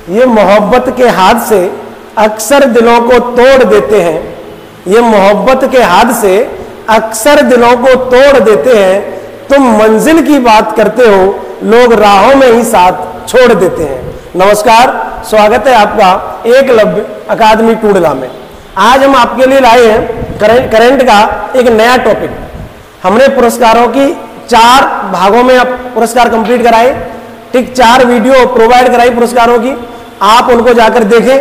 ये मोहब्बत के हाथ से अक्सर दिलों को तोड़ देते हैं। ये मोहब्बत के हाथ से अक्सर दिलों को तोड़ देते हैं। तुम मंजिल की बात करते हो, लोग राहों में ही साथ छोड़ देते हैं। नमस्कार, स्वागत है आपका एकलव्य अकादमी टूडला में। आज हम आपके लिए लाए हैं करंट का एक नया टॉपिक। हमने पुरस्कारों की 4 भागों में अब पुरस्कार कंप्लीट कराए, ठीक 4 वीडियो प्रोवाइड कराई पुरस्कारों की। आप उनको जाकर देखें,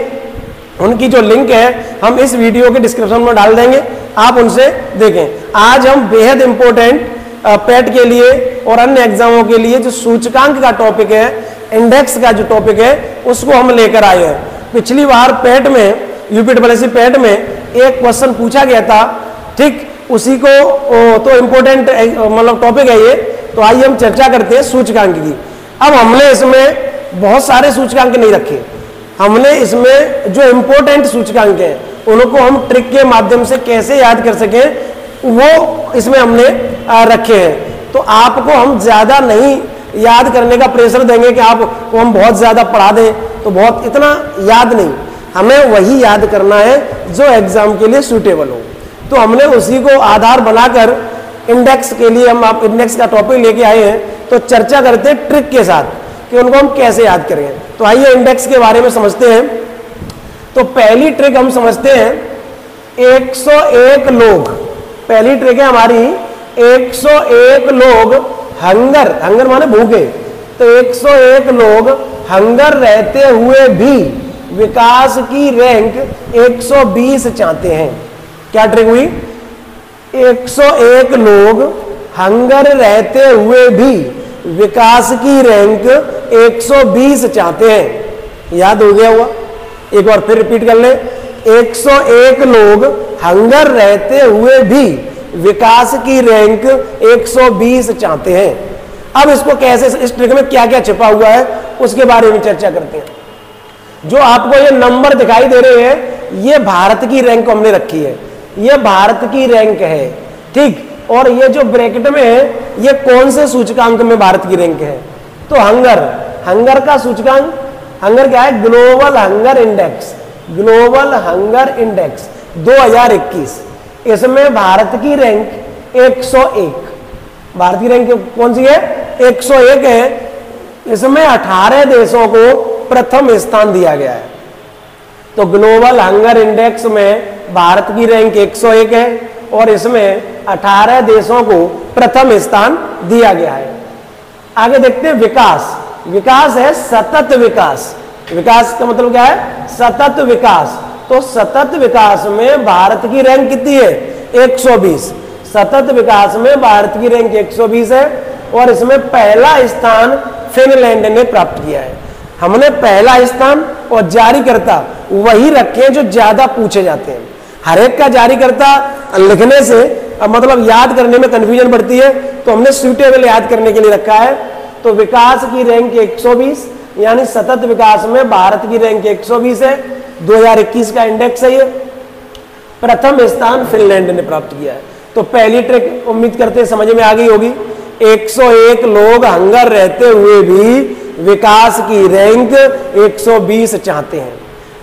उनकी जो लिंक है हम इस वीडियो के डिस्क्रिप्शन में डाल देंगे, आप उनसे देखें। आज हम बेहद इंपॉर्टेंट पेट के लिए और अन्य एग्जामों के लिए जो सूचकांक का टॉपिक है, इंडेक्स का जो टॉपिक है, उसको हम लेकर आए हैं। पिछली बार पेट में, यूपीडब्ल्यूएससी पेट में एक क्वेश्चन पूछा गया था, ठीक उसी को तो इंपॉर्टेंट मतलब टॉपिक है ये। तो आइए हम चर्चा करते हैं सूचकांक की। अब हमने इसमें बहुत सारे सूचकांक नहीं रखे, हमने इसमें जो इंपॉर्टेंट सूचकांक हैं उनको हम ट्रिक के माध्यम से कैसे याद कर सकें वो इसमें हमने रखे हैं। तो आपको हम ज्यादा नहीं याद करने का प्रेशर देंगे कि आपको हम बहुत ज्यादा पढ़ा दें, तो बहुत इतना याद नहीं, हमें वही याद करना है जो एग्जाम के लिए सूटेबल हो। तो हमने उसी को आधार बनाकर इंडेक्स के लिए हम आप इंडेक्स का टॉपिक लेके आए हैं। तो चर्चा करते हैं ट्रिक के साथ कि उनको हम कैसे याद करेंगे। तो आइए इंडेक्स के बारे में समझते हैं। तो पहली ट्रिक हम समझते हैं 101 लोग। पहली ट्रिक है हमारी 101 लोग हंगर माने भूखे। तो 101 लोग हंगर रहते हुए भी विकास की रैंक 120 चाहते हैं। क्या ट्रिक हुई? 101 लोग हंगर रहते हुए भी विकास की रैंक 120 चाहते हैं। याद हो गया हुआ? एक बार फिर रिपीट कर ले। 101 लोग हंगर रहते हुए भी विकास की रैंक 120 चाहते हैं। अब इसको कैसे, इस ट्रिक में क्या क्या छिपा हुआ है उसके बारे में चर्चा करते हैं। जो आपको ये नंबर दिखाई दे रहे हैं, ये भारत की रैंक हमने रखी है, ये भारत की रैंक है, ठीक। और ये जो ब्रैकेट में है, ये कौन से सूचकांक में भारत की रैंक है? तो हंगर का सूचकांक, हंगर क्या है? Global hunger index, global hunger index 2021। इसमें भारत की रैंक 101, भारत की रैंक कौन सी है? 101 है। इसमें 18 देशों को प्रथम स्थान दिया गया है। तो ग्लोबल हंगर इंडेक्स में भारत की रैंक 101 है और इसमें 18 देशों को प्रथम स्थान दिया गया है। आगे देखते हैं विकास। विकास है सतत विकास। विकास का मतलब क्या है? सतत विकास। तो सतत विकास में भारत की रैंक कितनी है? 120। सतत विकास में भारत की रैंक 120 है और इसमें पहला स्थान फिनलैंड ने प्राप्त किया है। हमने पहला स्थान और जारीकर्ता वही रखे जो ज्यादा पूछे जाते हैं। हर एक का जारीकर्ता लिखने से मतलब याद करने में कंफ्यूजन बढ़ती है, तो हमने सूटेबल याद करने के लिए रखा है। तो विकास की रैंक 120, यानी सतत विकास में भारत की रैंक 120 है। 2021 का इंडेक्स है ये। प्रथम स्थान फिनलैंड ने प्राप्त किया है। तो पहली ट्रिक उम्मीद करते हैं समझ में आ गई होगी। 101 लोग हंगर रहते हुए भी विकास की रैंक 120 चाहते हैं।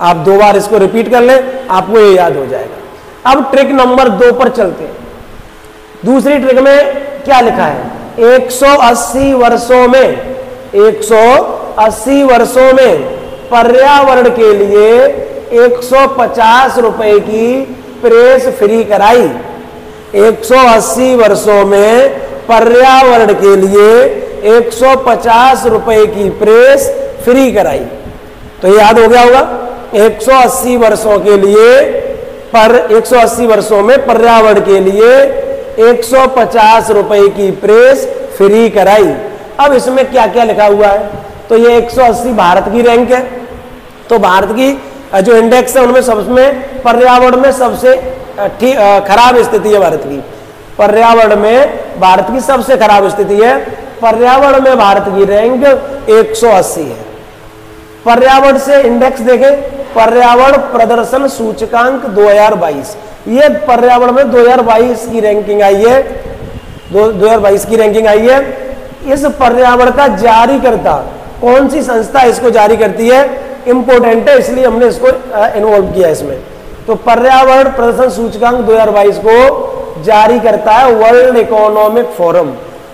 आप 2 बार इसको रिपीट कर लें, आपको ये याद हो जाएगा। अब ट्रिक नंबर 2 पर चलते हैं। दूसरी ट्रिक में क्या लिखा है? 180 वर्षों में, 180 वर्षों में पर्यावरण के लिए 150 रुपए की प्रेस फ्री कराई। 180 वर्षों में पर्यावरण के लिए 150 रुपए की प्रेस फ्री कराई। तो याद हो गया होगा। 180 वर्षों के लिए 180 वर्षों में पर्यावरण के लिए 150 रुपए की प्रेस फ्री कराई। अब इसमें क्या क्या लिखा हुआ है? तो ये 180 भारत की रैंक है। तो भारत की जो इंडेक्स है उनमें सबमें पर्यावरण में सबसे खराब स्थिति है भारत की। पर्यावरण में भारत की सबसे खराब स्थिति है। पर्यावरण में भारत की रैंक 180 है। पर्यावरण से इंडेक्स देखें, पर्यावरण प्रदर्शन सूचकांक 2022, ये पर्यावरण में 2022 की रैंकिंग आई है। 2022 की रैंकिंग आई है। इस पर्यावरण का जारीकर्ता कौन सी संस्था इसको जारी करती है? इंपॉर्टेंट है, इसलिए हमने इसको इन्वॉल्व किया इसमें। तो पर्यावरण प्रदर्शन सूचकांक 2022 को जारी करता है world economic forum.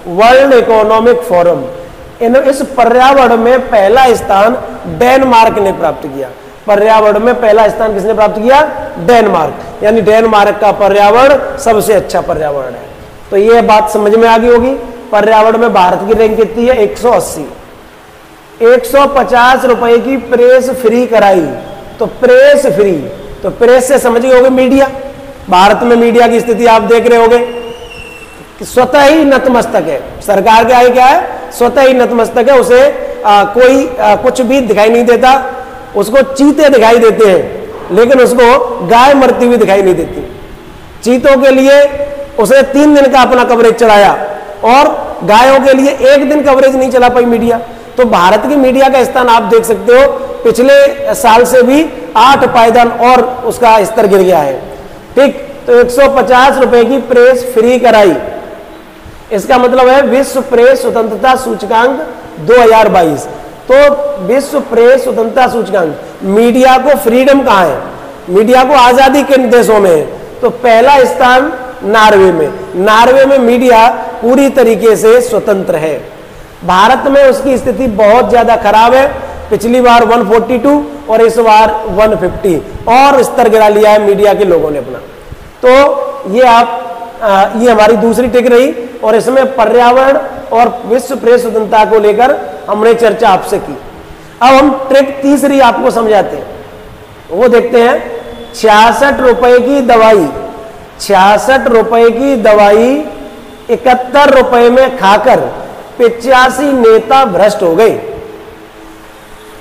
World economic forum इस पर्यावरण में पहला स्थान डेनमार्क ने प्राप्त किया। पर्यावरण में पहला स्थान किसने प्राप्त किया? डेनमार्क। यानी डेनमार्क का पर्यावरण सबसे अच्छा पर्यावरण है। तो ये बात समझ में आ गई होगी। पर्यावरण में भारत की रैंक कितनी है? 180। 150 रुपए की प्रेस फ्री कराई। तो प्रेस फ्री, तो प्रेस से समझ गए होगे मीडिया। भारत में मीडिया की स्थिति आप देख रहे होगे कि स्वतः ही नतमस्तक है। सरकार के आगे क्या है? स्वतः ही नतमस्तक है। उसे कोई कुछ भी दिखाई नहीं देता। उसको चीते दिखाई देते हैं, लेकिन उसको गाय मरती हुई दिखाई नहीं देती। चीतों के लिए उसने 3 दिन का अपना कवरेज चलाया और गायों के लिए 1 दिन कवरेज नहीं चला पाई मीडिया। तो भारत की मीडिया का स्थान आप देख सकते हो, पिछले साल से भी 8 पायदान और उसका स्तर गिर गया है। ठीक, तो 150 रुपए की प्रेस फ्री कराई। इसका मतलब है विश्व प्रेस स्वतंत्रता सूचकांक 2022। तो विश्व प्रेस स्वतंत्रता सूचकांक, मीडिया को फ्रीडम कहाँ है? मीडिया को आजादी किन देशों में है? तो पहला स्थान नॉर्वे में। नॉर्वे में मीडिया पूरी तरीके से स्वतंत्र है। भारत में उसकी स्थिति बहुत ज्यादा खराब है। पिछली बार 142 और इस बार 150 और स्तर गिरा लिया है मीडिया के लोगों ने अपना। तो ये हमारी दूसरी टिक रही और इसमें पर्यावरण और विश्व प्रेस स्वतंत्रता को लेकर हमने चर्चा आपसे की। अब हम ट्रिक तीसरी आपको समझाते हैं, वो देखते हैं। 66 रुपए की दवाई, 66 रुपए की दवाई 71 रुपए में खाकर 85 नेता भ्रष्ट हो गए।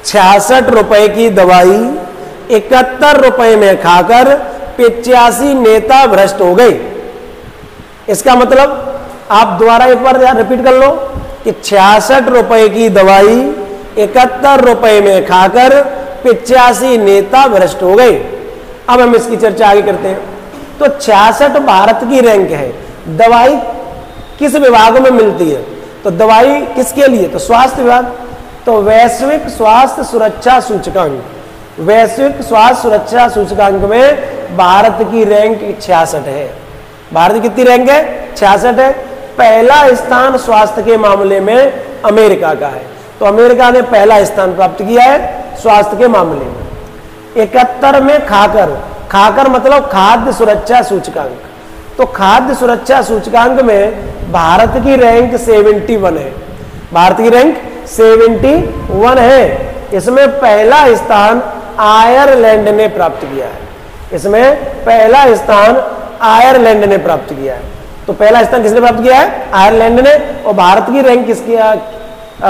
66 रुपए की दवाई 71 रुपए में खाकर 85 नेता भ्रष्ट हो गए। इसका मतलब आप दोबारा एक बार रिपीट कर लो कि 66 रुपए की दवाई 71 रुपए में खाकर 85 नेता भ्रष्ट हो गए। अब हम इसकी चर्चा आगे करते हैं। तो 66 भारत की रैंक है। दवाई किस विभाग में मिलती है? तो दवाई किसके लिए? तो स्वास्थ्य विभाग। तो वैश्विक स्वास्थ्य सुरक्षा सूचकांक, वैश्विक स्वास्थ्य सुरक्षा सूचकांक में भारत की रैंक 66 है। भारत की कितनी रैंक है? 66 है। पहला स्थान स्वास्थ्य के मामले में अमेरिका का है। तो अमेरिका ने पहला स्थान प्राप्त किया है स्वास्थ्य के मामले में। 71 में खाकर, खाकर मतलब खाद्य सुरक्षा सूचकांक। तो खाद्य सुरक्षा सूचकांक में भारत की रैंक 71 है। भारत की रैंक 71 है। इसमें पहला स्थान आयरलैंड ने प्राप्त किया है। इसमें पहला स्थान आयरलैंड ने प्राप्त किया है। तो पहला स्थान किसने प्राप्त किया है? आयरलैंड ने। और भारत की रैंक किसकी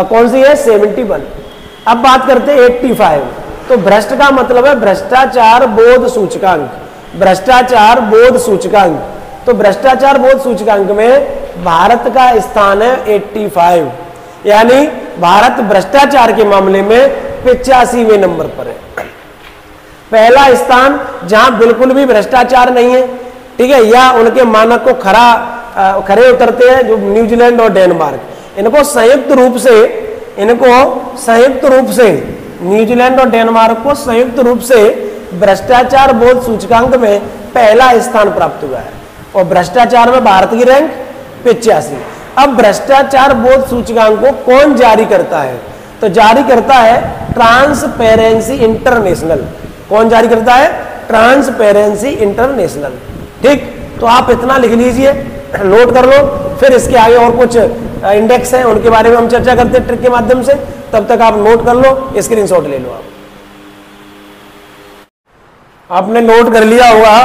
कौन सी है? 71। अब बात करते हैं 85। तो भ्रष्ट का मतलब है भ्रष्टाचार बोध सूचकांक। भ्रष्टाचार बोध सूचकांक। तो भ्रष्टाचार बोध सूचकांक में भारत का स्थान है 85। यानी भारत भ्रष्टाचार के मामले में 85वें नंबर पर है। पहला स्थान जहां बिल्कुल भी भ्रष्टाचार नहीं है, ठीक है, या उनके मानक को खरे उतरते हैं, जो न्यूजीलैंड और डेनमार्क। इनको संयुक्त रूप से न्यूजीलैंड और डेनमार्क को संयुक्त रूप से भ्रष्टाचार बोध सूचकांक में पहला स्थान प्राप्त हुआ है। और भ्रष्टाचार में भारत की रैंक 85। अब भ्रष्टाचार बोध सूचकांक को कौन जारी करता है? तो जारी करता है ट्रांसपेरेंसी इंटरनेशनल। कौन जारी करता है? Transparency international. ठीक, तो आप इतना लिख लीजिए, नोट कर लो। फिर इसके आगे और कुछ इंडेक्स हैं, उनके बारे में हम चर्चा करते हैं ट्रिक के माध्यम से। तब तक आप नोट कर लो, स्क्रीनशॉट ले लो। आपने नोट कर लिया होगा।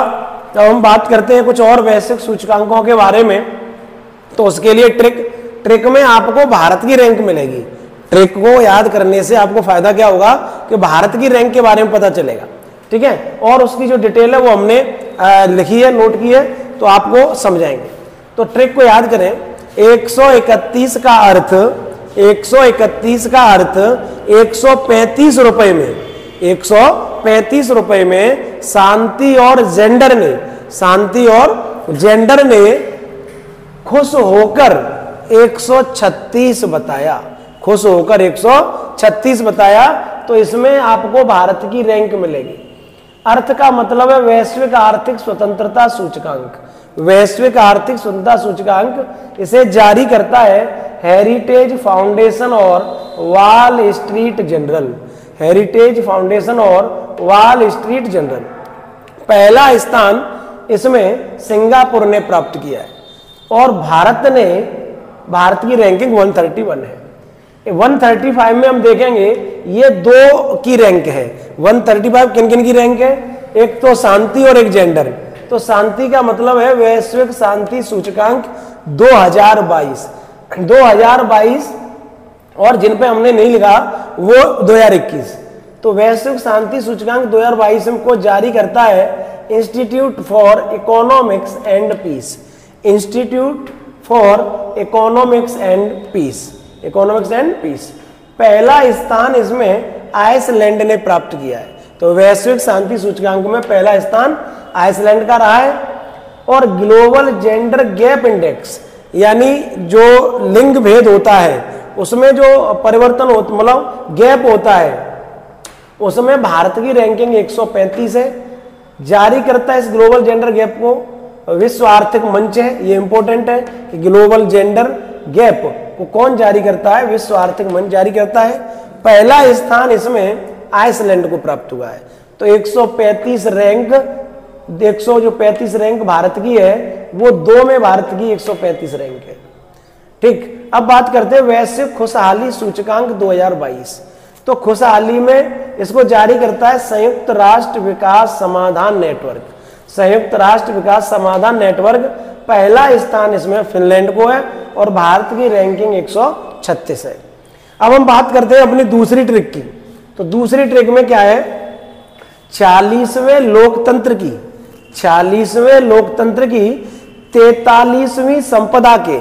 तो हम बात करते हैं कुछ और वैश्विक सूचकांकों के बारे में। तो उसके लिए ट्रिक में आपको भारत की रैंक मिलेगी। ट्रिक को याद करने से आपको फायदा क्या होगा कि भारत की रैंक के बारे में पता चलेगा। ठीक है, और उसकी जो डिटेल है वो हमने लिखी है, नोट की है, तो आपको समझाएंगे। तो ट्रिक को याद करें। 131 का अर्थ 135 रुपए में 135 रुपए में शांति और जेंडर ने खुश होकर 136 बताया। खुश होकर 136 बताया, तो इसमें आपको भारत की रैंक मिलेगी। अर्थ का मतलब है वैश्विक आर्थिक स्वतंत्रता सूचकांक। वैश्विक आर्थिक स्वतंत्रता सूचकांक इसे जारी करता है हेरिटेज फाउंडेशन और wall Street Journal. Heritage foundation और वॉल स्ट्रीट जनरल। पहला स्थान इसमें सिंगापुर ने प्राप्त किया है और भारत की रैंकिंग 131 है। 135 में हम देखेंगे ये 2 की रैंक है। 135 किन किन की रैंक है? एक तो शांति और एक जेंडर। तो शांति का मतलब है वैश्विक शांति सूचकांक 2022 और जिन पे हमने नहीं लिखा वो 2021। तो वैश्विक शांति सूचकांक 2022 को जारी करता है institute for economics and peace. Institute for economics and peace. Economics and peace. पहला स्थान इसमें आइसलैंड ने प्राप्त किया है। तो वैश्विक शांति सूचकांक में पहला स्थान आइसलैंड का रहा है। और ग्लोबल जेंडर गैप इंडेक्स, यानी जो लिंग भेद होता है उसमें जो परिवर्तन होता, मतलब गैप होता है, उसमें भारत की रैंकिंग 135 है। जारी करता है इस ग्लोबल जेंडर गैप को विश्व आर्थिक मंच है। ये इंपॉर्टेंट है कि ग्लोबल जेंडर गैप को कौन जारी करता है? विश्व आर्थिक मंच जारी करता है। पहला स्थान इसमें आइसलैंड को प्राप्त हुआ है। तो 135 रैंक, 135 रैंक भारत की है, वो 2 में भारत की 135 रैंक है। ठीक, अब बात करते हैं वैश्विक खुशहाली सूचकांक 2022। तो खुशहाली में इसको जारी करता है संयुक्त राष्ट्र विकास समाधान नेटवर्क। संयुक्त राष्ट्र विकास समाधान नेटवर्क। पहला स्थान इसमें फिनलैंड को है और भारत की रैंकिंग 136 है। अब हम बात करते हैं अपनी दूसरी ट्रिक की। तो दूसरी ट्रिक में क्या है? 40वें लोकतंत्र की 43वीं संपदा के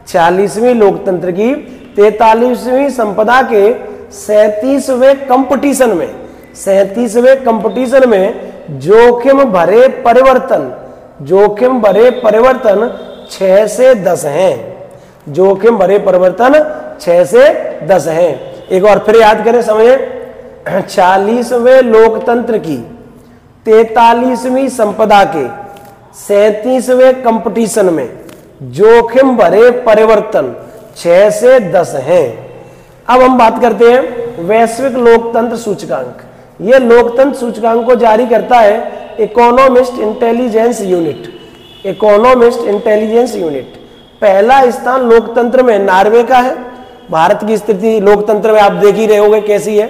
40वीं लोकतंत्र की 43वीं संपदा के 37वें कंपटीशन में जोखिम भरे परिवर्तन 6 से 10 हैं। जोखिम भरे परिवर्तन 6 से 10 हैं। एक बार फिर याद करें, समझे। 40वें लोकतंत्र की 43वीं संपदा के 37वें कंपटीशन में जोखिम भरे परिवर्तन 6 से 10 हैं। अब हम बात करते हैं वैश्विक लोकतंत्र सूचकांक। यह लोकतंत्र सूचकांक को जारी करता है economist intelligence unit. Economist intelligence unit. पहला स्थान लोकतंत्र में नॉर्वे का है। भारत की स्थिति लोकतंत्र में आप देख ही रहे होंगे कैसी है।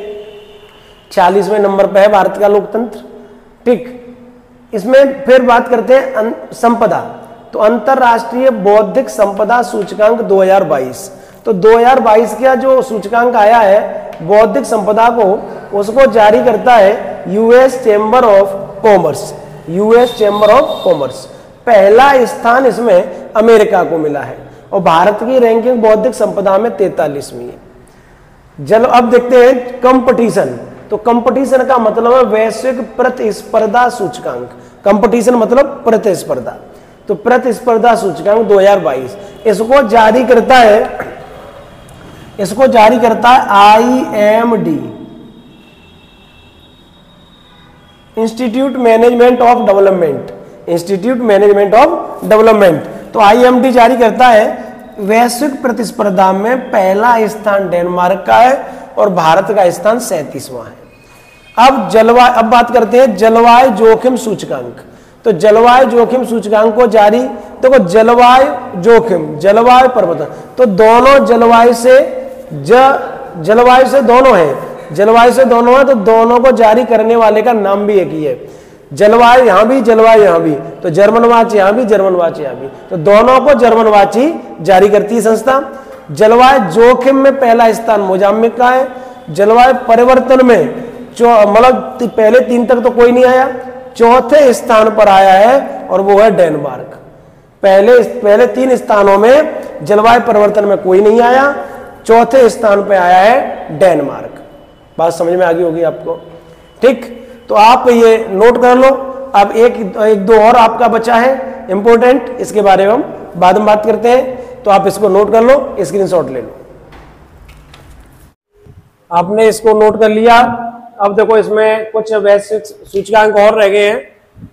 40वें नंबर पर है भारत का लोकतंत्र। ठीक, इसमें फिर बात करते हैं संपदा। तो अंतरराष्ट्रीय बौद्धिक संपदा सूचकांक 2022। तो 2022 का जो सूचकांक आया है बौद्धिक संपदा को, उसको जारी करता है US chamber of commerce. US chamber of commerce. पहला स्थान इसमें अमेरिका को मिला है और भारत की रैंकिंग बौद्धिक संपदा में 43वीं है। अब देखते हैं कंपटीशन। तो कंपटीशन का मतलब है वैश्विक प्रतिस्पर्धा सूचकांक। कंपटीशन मतलब प्रतिस्पर्धा। तो प्रतिस्पर्धा सूचकांक 2022 इसको जारी करता है IMD, institute management of development. Institute management of development. तो IMD जारी करता है वैश्विक प्रतिस्पर्धा में पहला स्थान डेनमार्क का है और भारत का स्थान 37वां है। अब बात करते हैं जलवायु जोखिम सूचकांक। तो जलवायु जोखिम सूचकांक को जारी, देखो जलवायु जोखिम, जलवायु परिवर्तन, तो दोनों जलवायु से दोनों है, तो दोनों को जारी करने वाले का नाम भी एक ही है। जलवायु यहां भी, जलवायु यहां भी, तो जर्मनवाची यहां भी, जर्मनवाची यहां भी, तो दोनों को जर्मनवाची जारी करती है संस्था। जलवायु जोखिम में पहला स्थान मोजाम्बिक का है। जलवायु परिवर्तन में मतलब पहले 3 तक तो कोई नहीं आया, चौथे स्थान पर आया है और वो है डेनमार्क। पहले 3 स्थानों में जलवायु परिवर्तन में कोई नहीं आया, चौथे स्थान पर आया है डेनमार्क। बात समझ में आ गई होगी आपको। ठीक, तो आप ये नोट कर लो। अब एक दो और आपका बचा है इंपॉर्टेंट, इसके बारे में हम बाद में बात करते हैं। तो आप इसको नोट कर लो, स्क्रीनशॉट ले लो। आपने इसको नोट कर लिया। अब देखो इसमें कुछ वैश्विक सूचकांक और रह गए हैं,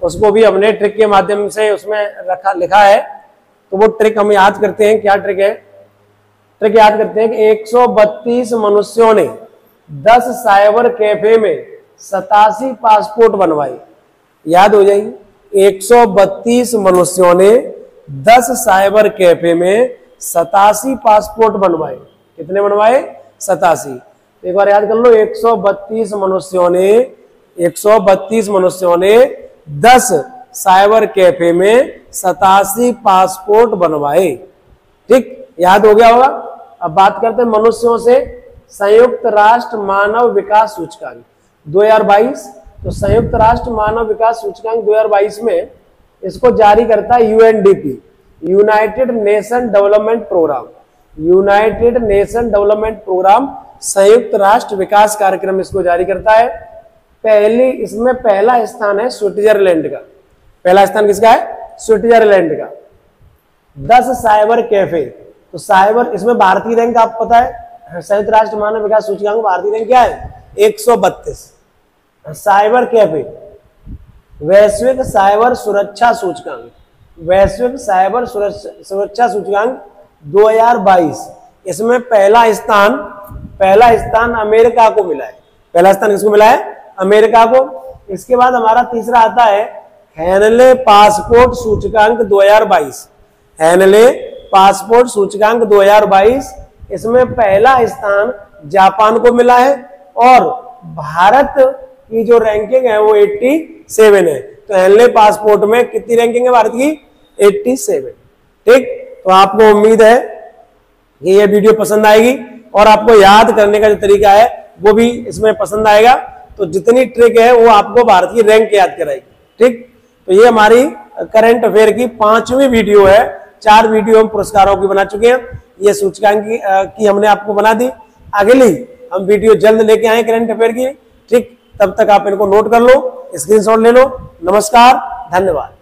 उसको भी हमने ट्रिक के माध्यम से उसमें लिखा है। तो वो ट्रिक हम याद करते हैं। क्या ट्रिक है? ट्रिक याद करते हैं कि 132 मनुष्यों ने 10 साइबर कैफे में 87 पासपोर्ट बनवाए। याद हो जाएगी। 132 मनुष्यों ने 10 साइबर कैफे में 87 पासपोर्ट बनवाए। कितने बनवाए? 87। एक बार याद कर लो, 132 मनुष्यों ने 10 साइबर कैफे में 87 पासपोर्ट बनवाए। ठीक, याद हो गया होगा। अब बात करते हैं मनुष्यों से संयुक्त राष्ट्र मानव विकास सूचकांक 2022। तो संयुक्त राष्ट्र मानव विकास सूचकांक 2022 में इसको जारी करता है UNDP, United Nation Development Programme. United Nation Development Programme संयुक्त राष्ट्र विकास कार्यक्रम इसको जारी करता है। इसमें पहला स्थान है स्विट्जरलैंड का। पहला स्थान किसका है? स्विट्जरलैंड का। 10 साइबर कैफे। तो साइबर, इसमें भारतीय रैंक आपको पता है, संयुक्त राष्ट्र मानव विकास सूचकांक भारतीय रैंक क्या है? 132। साइबर कैफे, वैश्विक साइबर सुरक्षा सूचकांक, वैश्विक साइबर सुरक्षा सूचकांक 2022, इसमें पहला स्थान अमेरिका को मिला है। पहला स्थान किसको मिला है? अमेरिका को। इसके बाद हमारा तीसरा आता है हैनले पासपोर्ट सूचकांक 2022। हैनले पासपोर्ट सूचकांक 2022, इसमें पहला स्थान जापान को मिला है और भारत की जो रैंकिंग है वो 87 है। तो हैनले पासपोर्ट में कितनी रैंकिंग है भारत की? 87। ठीक, तो आपको उम्मीद है कि ये वीडियो पसंद आएगी और आपको याद करने का जो तरीका है वो भी इसमें पसंद आएगा। तो जितनी ट्रिक है वो आपको भारत की रैंक याद कराएगी। ठीक, तो ये हमारी करंट अफेयर की 5वीं वीडियो है। 4 वीडियो हम पुरस्कारों की बना चुके हैं। ये सूचकांक की हमने आपको बना दी। अगली हम वीडियो जल्द लेके आए करंट अफेयर की। ठीक, तब तक आप इनको नोट कर लो, स्क्रीनशॉट ले लो। नमस्कार, धन्यवाद।